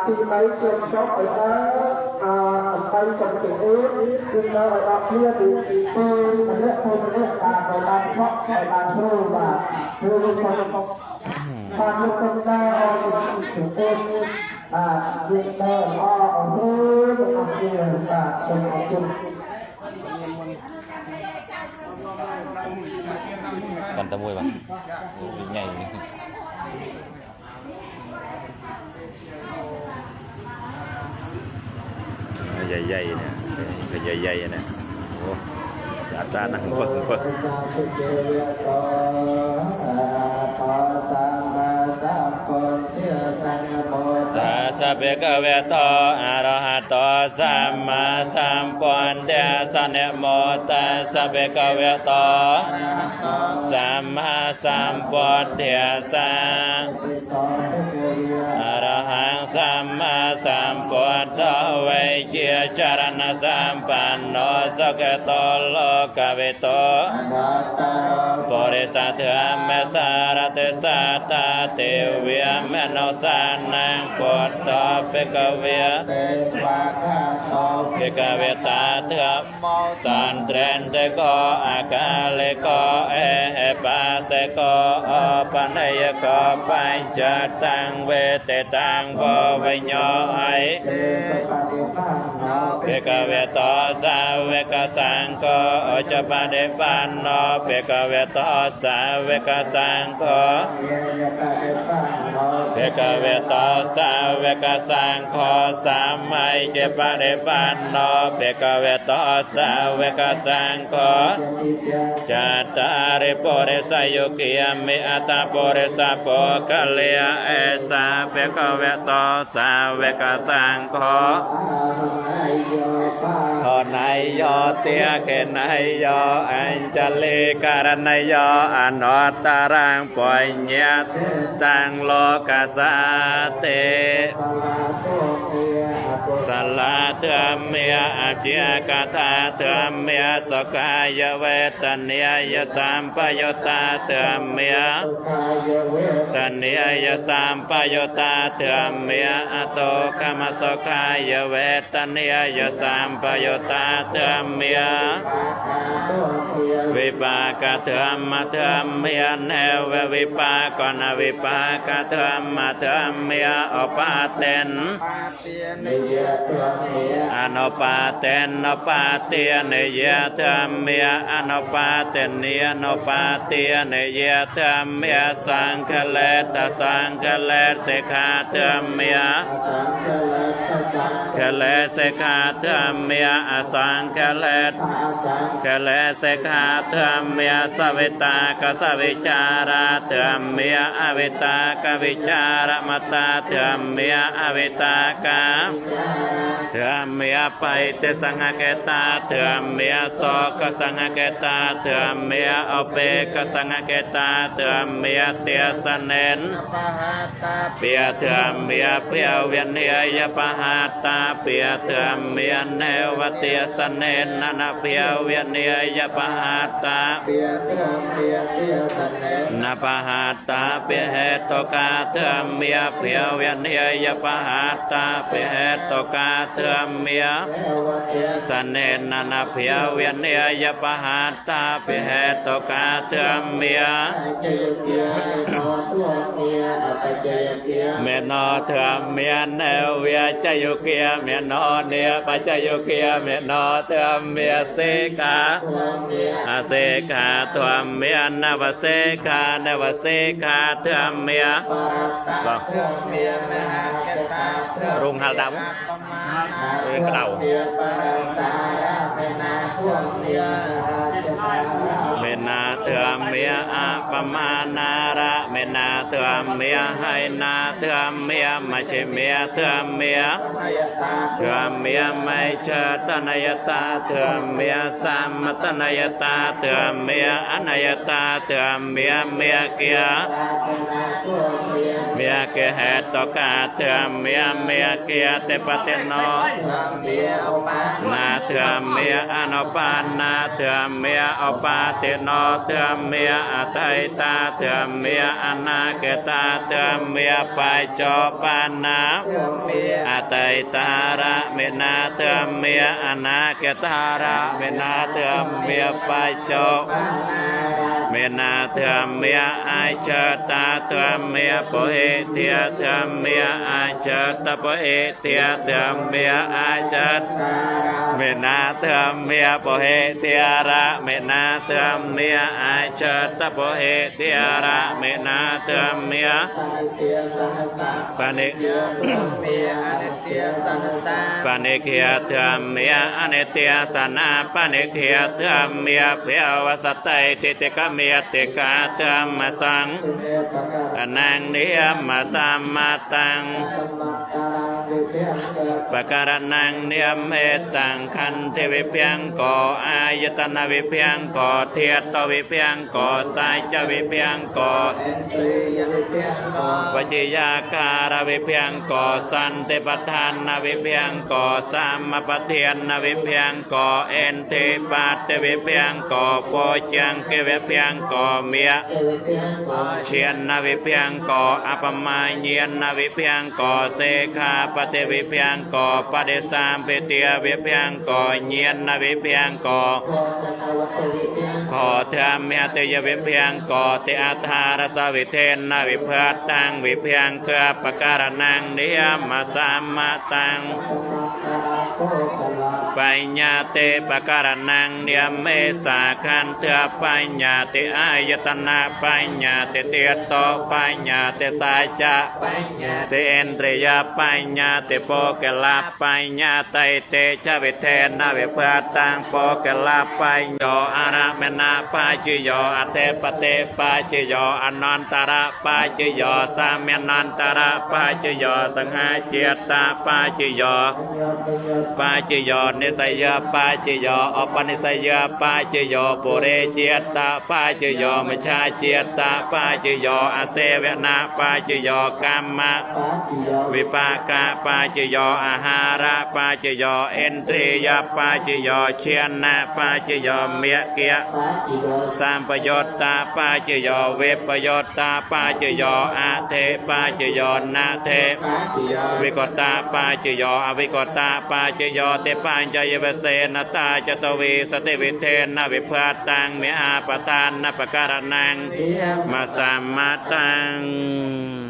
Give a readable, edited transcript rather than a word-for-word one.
ที่ไหนเกิดช็อกไปนะไปส่งเสียงคือเราเราเพื่อดูมันเลือกคนเลือกการไปตามเพราะไปตามผู้ว่าผู้คนความรู้คนได้เอาถึงเองยิงได้อ้อเฮ้ยเอาเพื่อนเป็นของคุณกันตะมวยบ้างใหญ่ใหญ่ๆเนี่ยเป็นใหญ่ๆเนี่ยโอ้อาจารย์นั่งเปิดตาสัพเพกเวโตอะระหะโตสัมมาสัมพุทธัสสะนะโมตัสสะภะคะวะโตสัมมาสัมพุทธัสสะอะระหังสัมมาสัมพุทโธเวเชจารณะสัมปันโนสุขโตโลกวิโตปุริสัทธะเมสารติสัตตาเทวิมโนสานังพุทโธเปกเวตาเถะสันเตรนเตโกอากาเลโกเอปัสเสโกอปัญญโกปัญจตังเวเตตังโววิญโยไอเปกเวโตสาวกสังโฆจะปฏิปันโนเปกเวโตสาวกสังโฆเปกเวโตสาวกสังโฆสามัยจะปฏิปันโนเปกเวโตสาวกสังโฆจัตตาริปุริสยุกิยมิอัตตปุริสโภคเลียเอสาเปกเวโตสาวกสังโฆขอนายโยเตียเขนายโยอัญจลิการณายโยอนุตตรังปุญญาตังโลกัสสะเตสลาเถเมียอาเจียกตาเถเมียสกายเวทเนียสัมปยุตตาเถเมียตเนียสัมปยุตตาเถเมียอโตกามสกายเวทเนียสัมปยุตตาเถเมียวิปากเถมเถเมียเนววิปากนวิปากเถมเถเมียอปาเตนอนุปาเตนนปาเตียเนยธรรมเมียอนุปาเตนเนียนปาเตียเนยธรรมเมียสังฆเลตสังฆเลเสขาธรรมเมียฆเลเสขาธรรมเมียอสังฆเลฆเลเสขาธรรมเมียสวิตากสวิจาราธรรมเมียอวิตากวิจารมตาธรรมเมียอวิตากาเถมเมียไปเตสังเกตาเถมเมียโสกสังเกตาเถมเมียอเปกสังเกตาเถมเมียเตียสเนนเปียเถมเมียเปียเวียนเนียปหาตาเปียเถมเมียเนวเตียสเนนนันเปียเวียนเนียปหาตานาปหาตาเปียเหตุกาเถมเมียเปียเวียนเนียปหาตาเปียเหตุกาเถมเมียสเนนนันเปียเวียนเนียปหาตาเปียเหตุกาเถมเมียเมนอเถมเมียเนเวียจยุเกียเมนอเนียปัจจยุเกียเมนอเถมเมียเสกาเสกาเถมเมียนวเสกานวเสกาเถมเมียรุงหัลดำเรื่องกระเดาเมนาเถมเมียอาปมานาระเมนาเถมเมียให้นาเถมเมียไม่ใช่เมียเถมเมียเถมเมียไม่เชิดตนยตาเถมเมียสัมมตนยตาเถมเมียอนยตาเถมเมียเมียเกียเมียเกเหตุกาเถมเมียเมียเกียเตปเตโนนาเถมเมียอนุปานาเถมเมียอปาเตโนเถมเมียอัตไตตาเถมเมียอนาเกตาเถมเมียปัจจปานา ไตตาระเมนาเตือมเมียอนาเกตาระเมนาเตือมเมียปัจโจเมนาเตือมเมียอาเจตาเตือมเมียโปเอเตียเตือมเมียอาเจตโปเอเตียเตือมเมียอาเจตเมนาเตือมเมียโปเอเตียระเมนาเตือมเมียอาเจตโปเอเตียระเมนาเตือมเมียปานิปานิเคียเตือมเมียอเนเตียสนาปานิเคียเตือมเมียเพียวสตัยติติกเมียติกาเตือมมาสังอนังเนียมมาสัมมาตังปะการนังเนียมเมตังคันเทวิเพียงก่ออายตนะวิเพียงก่อเทียตวิเพียงก่อสายจวิเพียงก่อปัจจยาการวิเพียงก่อสันติปทานนวิเพียงก่อสามปเทียนนวิเพียงก่อเอ็นเทปัตวิเพียงก่อโปจังเกวิเพียงก่อเมียเชียนนวิเพียงก่ออปมาเยียนนวิเพียงก่อเสขาปฏิวิเพียงก่อปฏิสามเปเตียวิเพียงก่อเยียนนวิเพียงก่อขอเทมเมตยวิเพียงก่อเตอัธารสวิเทนนวิเพิดตังวิเพียงเกือปการนังเนียมมาสามมาตังปัญญาเตปการนังเนียมเมสาคันเถือปัญญาเตอายตนะปัญญาเตเตียโตปัญญาเตสาจะเตเอนตริยปัญญาเตโปเกลาปัญญาไตเตชวิเทนวิเพิดตังโปเกลาปัญโยอาระเมนาปัจจโยอเทปเตปัจจโยอนันตระปัจจโยสามีนันตระปัจจโยสังหาเจตาปัจจโยปัจจโยนิสัยปัจจโยอปนิสัยปัจจโยปุเรเจตาปัจจโยมชาเจตาปัจจโยอเสวนาปัจจโยกัมมะวิปากะปัจจโยอาหาระปัจจโยเอนตรียปัจจโยเชียนะปัจจโยเมียเกียสัมปโยตาปัจจโยเวปโยตาปัจจโยอาเทปัจจโยนาเทวิกตาปัจจโยอวิกตาปัจจโยเตปัญจยเวเสนตาจตวีสติวิเทนวิภัตตังเมอาปทานนปการนังมาสัมมาตัง